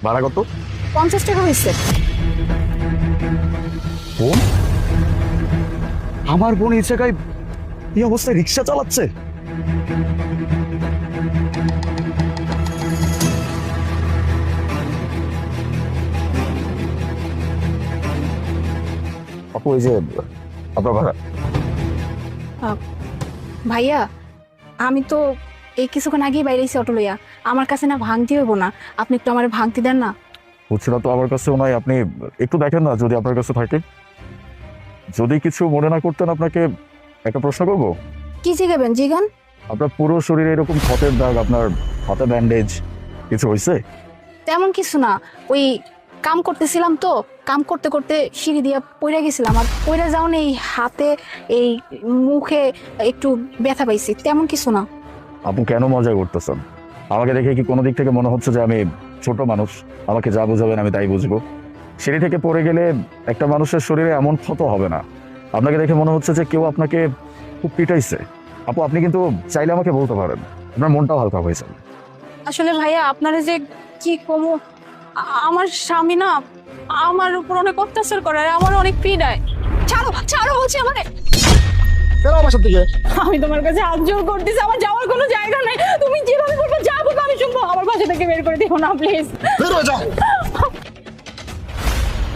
ভাড়া কত? 50 টাকা হয়েছে। বোন? আমার বোন এই জায়গায় এই অবস্থায় রিক্সা চালাচ্ছে? আপু এই যে আপনার ভাড়া। ভাইয়া আমি তো এই কিছুক্ষণ আগেই বাইরে এসে অটো লইয়া, আমার কাছে না ভাঙতি হইব না, আপনি একটু আমার ভাঙতি দেন না। বুঝছিলাম তো আমার কাছেও নয়, আপনি একটু দেখেন না যদি আপনার কাছে থাকে। যদি কিছু মনে না করতেন আপনাকে একটা প্রশ্ন করবো। কি জিগাবেন জিগান? আপনার পুরো শরীরে এরকম ক্ষতের দাগ, আপনার হাতে ব্যান্ডেজ, কিছু হয়েছে? তেমন কিছু না, ওই কাম করতেছিলাম তো, কাম করতে করতে সিঁড়ি দিয়ে পড়ে গেছিলাম, আর পড়ে যাও এই হাতে এই মুখে একটু ব্যথা পাইছি, তেমন কিছু না। আপু কেন মজা করতেছেন? আমাকে দেখে কি কোনো দিক থেকে মনে হচ্ছে যে আমি ছোট মানুষ, আমাকে যা বুঝাবেন আমি তাই বুঝবো? সিঁড়ি থেকে পড়ে গেলে একটা মানুষের শরীরে এমন ক্ষত হবে না। আপনাকে দেখে মনে হচ্ছে যে কেউ আপনাকে খুব পিটাইছে। আপু আপনি কিন্তু চাইলে আমাকে বলতে পারেন, আপনার মনটাও হালকা হয়েছে। আসলে ভাইয়া আপনারা যে কি কমো, আমার স্বামী না আমার উপর অনেক অত্যাচার করে, আমার অনেক পীড়ায়। ছাড়ো ছাড়ো বলছি আমারে। কেন আমার সাথে? আমি তোমার কাছে হাত জোর করতেছি, আমার যাওয়ার কোনো জায়গা নাই, তুমি যেভাবে বলবে যা বলবে আমি শুনবো, আমার বাসা থেকে বের করে দিও না প্লিজ।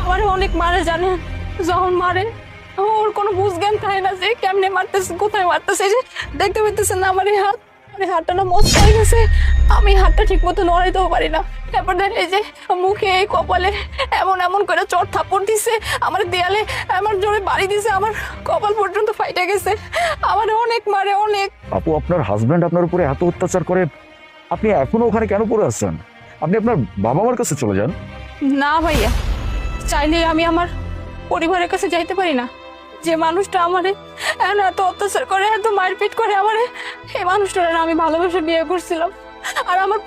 আমার অনেক মারে জানেন, যখন মারে ওর কোনো বুঝ জ্ঞান থাকে না যে কেমনে মারতেছে, কোথায় মারতেছে। যে দেখতে পাইতেছেন না আমার এই হাত, আমার হাতটা না মস্ত হয়ে গেছে, আমি হাতটা ঠিক মতো নড়াইতেও পারি না। তারপর দেন এই যে মুখে এই কপালে এমন এমন করে চট থাপ্পড় দিছে, আমার দেয়ালে আমার জোরে বাড়ি দিছে, আমার কপাল পর্যন্ত ফাইটে গেছে, আমার অনেক মারে অনেক। আপু আপনার হাজবেন্ড আপনার উপরে এত অত্যাচার করে, আপনি এখনো ওখানে কেন পড়ে আছেন? আপনি আপনার বাবা মার কাছে চলে যান। না ভাইয়া, চাইলে আমি আমার পরিবারের কাছে যাইতে পারি না? যে মানুষটা আমারে এত অত্যাচার করে, এত মারপিট করে আমারে, এই মানুষটার আমি ভালোবেসে বিয়ে করছিলাম, আর আমার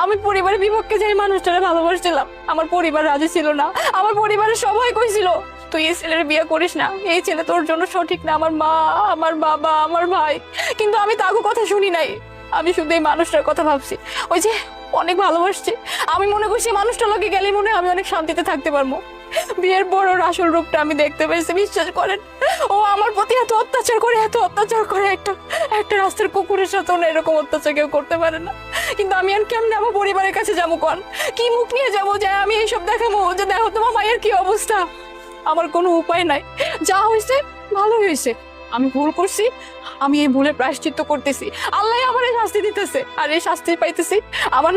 আমি পরিবারের বিপক্ষে যে মানুষটারে ভালোবাসছিলাম, আমার পরিবার রাজি ছিল না। আমার পরিবারের সবাই কইছিল তুই এই ছেলের বিয়ে করিস না, এই ছেলে তোর জন্য সঠিক না, আমার মা, আমার বাবা, আমার ভাই। কিন্তু আমি তাকে কথা শুনি নাই, আমি শুধু এই মানুষটার কথা ভাবছি। ওই যে অনেক ভালোবাসছি, আমি মনে করছি মানুষটার লোকে গেলে মনে হয় আমি অনেক শান্তিতে থাকতে পারবো। বিয়ের পর ওর আসল রূপটা আমি দেখতে পেয়েছি, বিশ্বাস করেন। ও আমার প্রতি এত অত্যাচার করে, এত অত্যাচার করে, একটা রাস্তার কুকুরের সাথে না এরকম অত্যাচার কেউ করতে পারে না। কিন্তু আমি আর কেমনে আমার পরিবারের কাছে যাবো, কন কি মুখ নিয়ে যাবো যে আমি এইসব দেখাবো যে দেখো তোমার মায়ের কি অবস্থা? আমার কোনো উপায় নাই, যা হয়েছে ভালো হয়েছে, আমি ভুল করছি, আমি এই ভুলের প্রায়শ্চিত্ত করতেছি, আল্লাহ আমার এই শাস্তি দিতেছে, আর এই শাস্তি পাইতেছি আমার